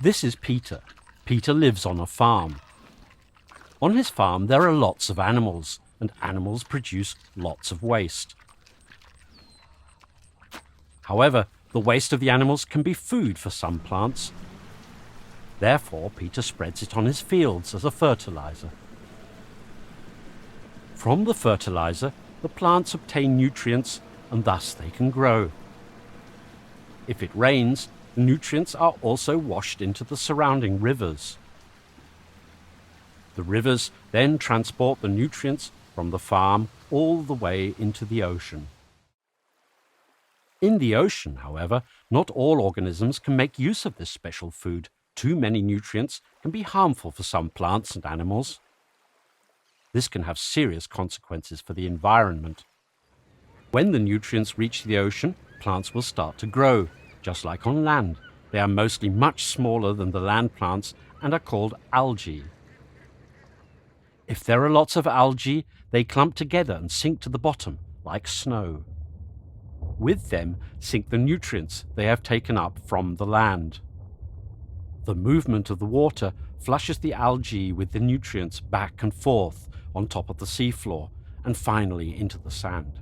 This is Peter. Peter lives on a farm. On his farm there are lots of animals, and animals produce lots of waste. However, the waste of the animals can be food for some plants. Therefore, Peter spreads it on his fields as a fertilizer. From the fertilizer, the plants obtain nutrients and thus they can grow. If it rains, the nutrients are also washed into the surrounding rivers. The rivers then transport the nutrients from the farm all the way into the ocean. In the ocean, however, not all organisms can make use of this special food. Too many nutrients can be harmful for some plants and animals. This can have serious consequences for the environment. When the nutrients reach the ocean, plants will start to grow, just like on land. They are mostly much smaller than the land plants and are called algae. If there are lots of algae, they clump together and sink to the bottom, like snow. With them sink the nutrients they have taken up from the land. The movement of the water flushes the algae with the nutrients back and forth on top of the seafloor and finally into the sand.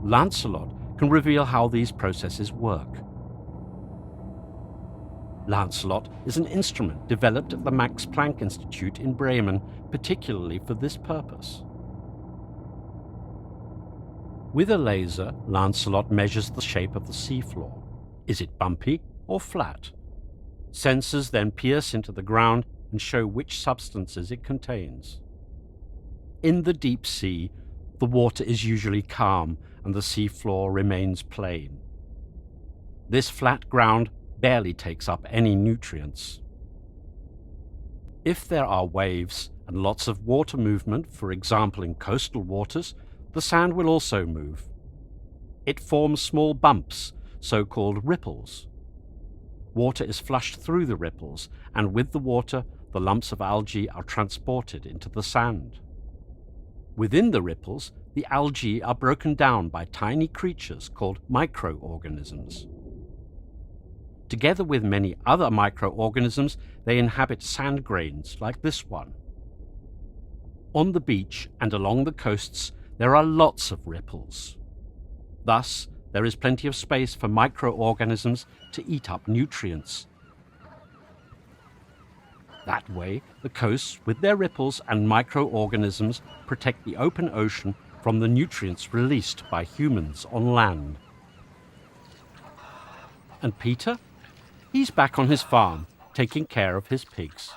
Lancelot can reveal how these processes work. Lancelot is an instrument developed at the Max Planck Institute in Bremen, particularly for this purpose. With a laser, Lancelot measures the shape of the seafloor. Is it bumpy or flat? Sensors then pierce into the ground and show which substances it contains. In the deep sea, the water is usually calm and the seafloor remains plain. This flat ground barely takes up any nutrients. If there are waves and lots of water movement, for example in coastal waters, the sand will also move. It forms small bumps, so-called ripples. Water is flushed through the ripples, and with the water, the lumps of algae are transported into the sand. Within the ripples, the algae are broken down by tiny creatures called microorganisms. Together with many other microorganisms, they inhabit sand grains like this one. On the beach and along the coasts, there are lots of ripples. Thus, there is plenty of space for microorganisms to eat up nutrients. That way, the coasts with their ripples and microorganisms protect the open ocean from the nutrients released by humans on land. And Peter? He's back on his farm, taking care of his pigs.